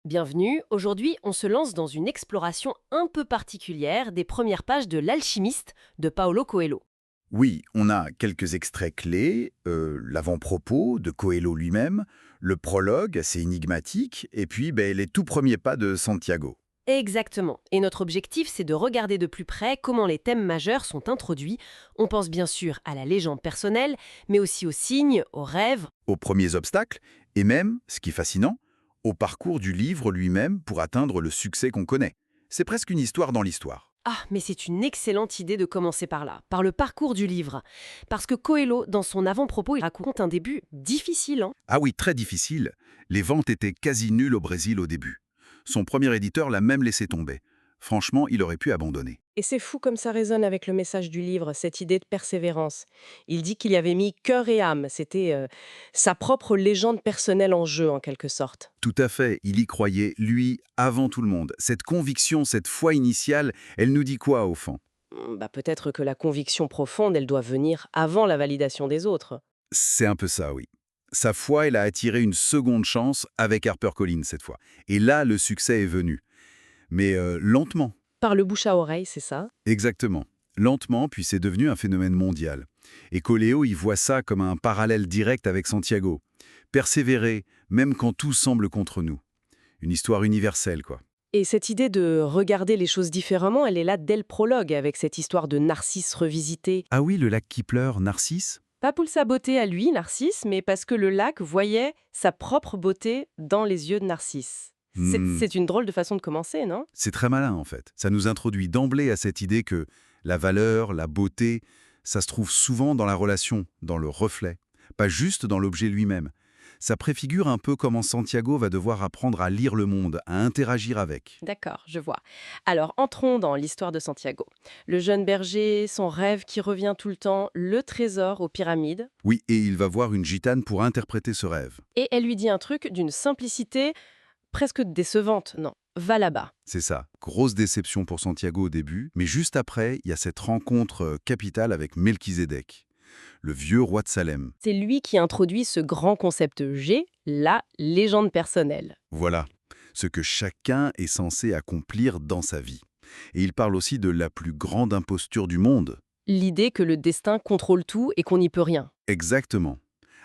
Bienvenue, aujourd'hui on se lance dans une exploration un peu particulière des premières pages de L'Alchimiste de Paulo Coelho. Oui, on a quelques extraits clés, l'avant-propos de Coelho lui-même, le prologue assez énigmatique, et puis les tout premiers pas de Santiago. Exactement, et notre objectif c'est de regarder de plus près comment les thèmes majeurs sont introduits. On pense bien sûr à la légende personnelle, mais aussi aux signes, aux rêves. Aux premiers obstacles, et même, ce qui est fascinant, au parcours du livre lui-même pour atteindre le succès qu'on connaît. C'est presque une histoire dans l'histoire. Ah, mais c'est une excellente idée de commencer par là, par le parcours du livre. Parce que Coelho, dans son avant-propos, il raconte un début difficile, hein. Ah oui, très difficile. Les ventes étaient quasi nulles au Brésil au début. Son premier éditeur l'a même laissé tomber. Franchement, il aurait pu abandonner. Et c'est fou comme ça résonne avec le message du livre, cette idée de persévérance. Il dit qu'il y avait mis cœur et âme, c'était sa propre légende personnelle en jeu en quelque sorte. Tout à fait, il y croyait, lui, avant tout le monde. Cette conviction, cette foi initiale, elle nous dit quoi au fond? Peut-être que la conviction profonde, elle doit venir avant la validation des autres. C'est un peu ça, oui. Sa foi, elle a attiré une seconde chance avec HarperCollins cette fois. Et là, le succès est venu. Mais lentement, Par le bouche à oreille, c'est ça. exactement. Lentement, puis c'est devenu un phénomène mondial. Et Coléo, il voit ça comme un parallèle direct avec Santiago. Persévérer, même quand tout semble contre nous. Une histoire universelle, quoi. Et cette idée de regarder les choses différemment, elle est là dès le prologue, avec cette histoire de Narcisse revisité. Ah oui, le lac qui pleure, Narcisse? Pas pour sa beauté à lui, Narcisse, mais parce que le lac voyait sa propre beauté dans les yeux de Narcisse. C'est Hmm. c'est une drôle de façon de commencer, non? C'est très malin en fait. Ça nous introduit d'emblée à cette idée que la valeur, la beauté, ça se trouve souvent dans la relation, dans le reflet, pas juste dans l'objet lui-même. Ça préfigure un peu comment Santiago va devoir apprendre à lire le monde, à interagir avec. D'accord, je vois. Alors, entrons dans l'histoire de Santiago. Le jeune berger, son rêve qui revient tout le temps, le trésor aux pyramides. Oui, et il va voir une gitane pour interpréter ce rêve. Et elle lui dit un truc d'une simplicité presque décevante. Non, va là-bas. C'est ça. Grosse déception pour Santiago au début, mais juste après, il y a cette rencontre capitale avec Melchizedek, le vieux roi de Salem. C'est lui qui introduit ce grand concept G, la légende personnelle. Voilà, ce que chacun est censé accomplir dans sa vie. Et il parle aussi de la plus grande imposture du monde. L'idée que le destin contrôle tout et qu'on n'y peut rien. Exactement.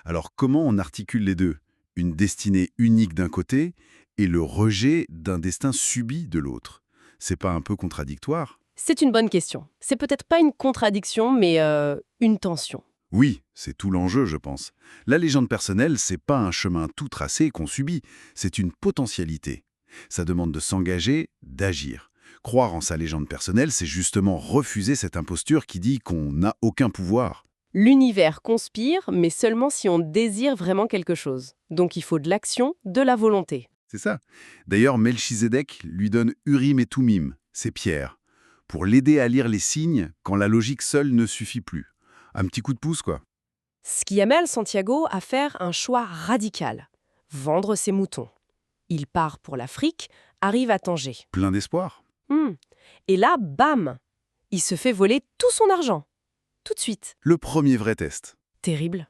Alors comment on articule les deux? Une destinée unique d'un côté et le rejet d'un destin subi de l'autre. C'est pas un peu contradictoire? C'est une bonne question. C'est peut-être pas une contradiction, mais une tension. Oui, c'est tout l'enjeu, je pense. La légende personnelle, c'est pas un chemin tout tracé qu'on subit, c'est une potentialité. Ça demande de s'engager, d'agir. Croire en sa légende personnelle, c'est justement refuser cette imposture qui dit qu'on n'a aucun pouvoir. L'univers conspire, mais seulement si on désire vraiment quelque chose. Donc il faut de l'action, de la volonté. C'est ça. D'ailleurs, Melchizedek lui donne Urim et Tumim, ses pierres, pour l'aider à lire les signes quand la logique seule ne suffit plus. Un petit coup de pouce, quoi. Ce qui amène Santiago à faire un choix radical. Vendre ses moutons. Il part pour l'Afrique, arrive à Tanger. Plein d'espoir. Hmm. Et là, bam! Il se fait voler tout son argent. Tout de suite. Le premier vrai test. Terrible.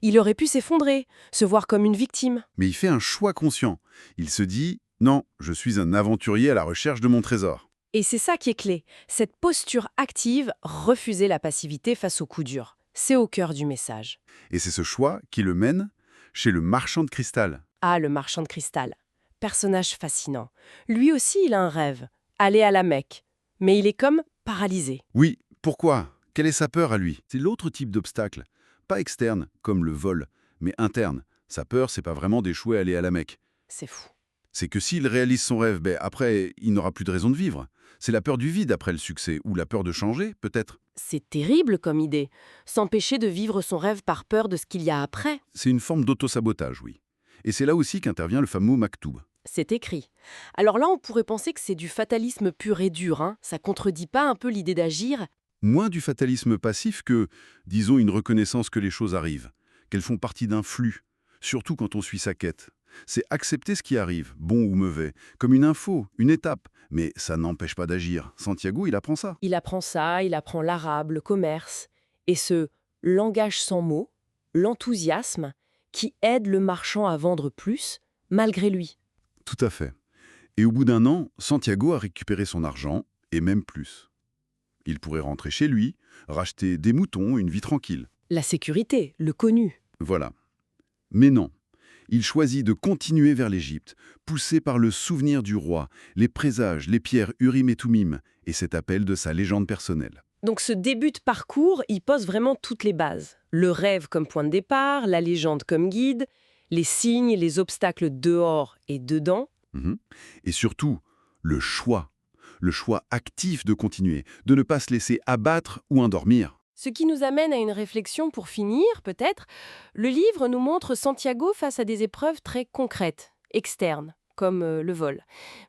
Il aurait pu s'effondrer, se voir comme une victime. Mais il fait un choix conscient. Il se dit « Non, je suis un aventurier à la recherche de mon trésor ». Et c'est ça qui est clé. Cette posture active, refuser la passivité face aux coups durs. C'est au cœur du message. Et c'est ce choix qui le mène chez le marchand de cristal. Ah, le marchand de cristal. Personnage fascinant. Lui aussi, il a un rêve. Aller à la Mecque. Mais il est comme paralysé. Oui, pourquoi? Quelle est sa peur à lui? C'est l'autre type d'obstacle. Pas externe, comme le vol, mais interne. Sa peur, c'est pas vraiment d'échouer à aller à la Mecque. C'est fou. C'est que s'il réalise son rêve, après, il n'aura plus de raison de vivre. C'est la peur du vide après le succès, ou la peur de changer, peut-être. C'est terrible comme idée. S'empêcher de vivre son rêve par peur de ce qu'il y a après. C'est une forme d'autosabotage, oui. Et c'est là aussi qu'intervient le fameux Maktoub. C'est écrit. Alors là, on pourrait penser que c'est du fatalisme pur et dur, hein. Ça contredit pas un peu l'idée d'agir? Moins du fatalisme passif que, disons, une reconnaissance que les choses arrivent, qu'elles font partie d'un flux, surtout quand on suit sa quête. C'est accepter ce qui arrive, bon ou mauvais, comme une info, une étape, mais ça n'empêche pas d'agir. Santiago, il apprend ça. Il apprend ça, il apprend l'arabe, le commerce, et ce langage sans mots, l'enthousiasme, qui aide le marchand à vendre plus, malgré lui. Tout à fait. Et au bout d'un an, Santiago a récupéré son argent, et même plus. Il pourrait rentrer chez lui, racheter des moutons, une vie tranquille. La sécurité, le connu. Voilà. Mais non. Il choisit de continuer vers l'Égypte, poussé par le souvenir du roi, les présages, les pierres Urim et Thummim, et cet appel de sa légende personnelle. Donc ce début de parcours, il pose vraiment toutes les bases. Le rêve comme point de départ, la légende comme guide, les signes, les obstacles dehors et dedans. Mhm. Et surtout, le choix. Le choix actif de continuer, de ne pas se laisser abattre ou endormir. Ce qui nous amène à une réflexion pour finir, peut-être. Le livre nous montre Santiago face à des épreuves très concrètes, externes, comme le vol.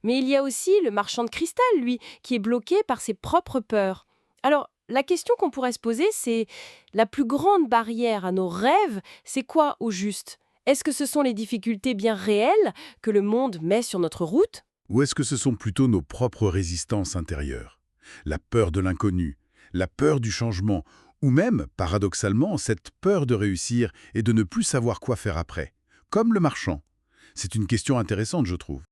Mais il y a aussi le marchand de cristal, lui, qui est bloqué par ses propres peurs. Alors, la question qu'on pourrait se poser, c'est la plus grande barrière à nos rêves, c'est quoi au juste? Est-ce que ce sont les difficultés bien réelles que le monde met sur notre route? Ou est-ce que ce sont plutôt nos propres résistances intérieures? La peur de l'inconnu, la peur du changement, ou même, paradoxalement, cette peur de réussir et de ne plus savoir quoi faire après, comme le marchand. C'est une question intéressante, je trouve.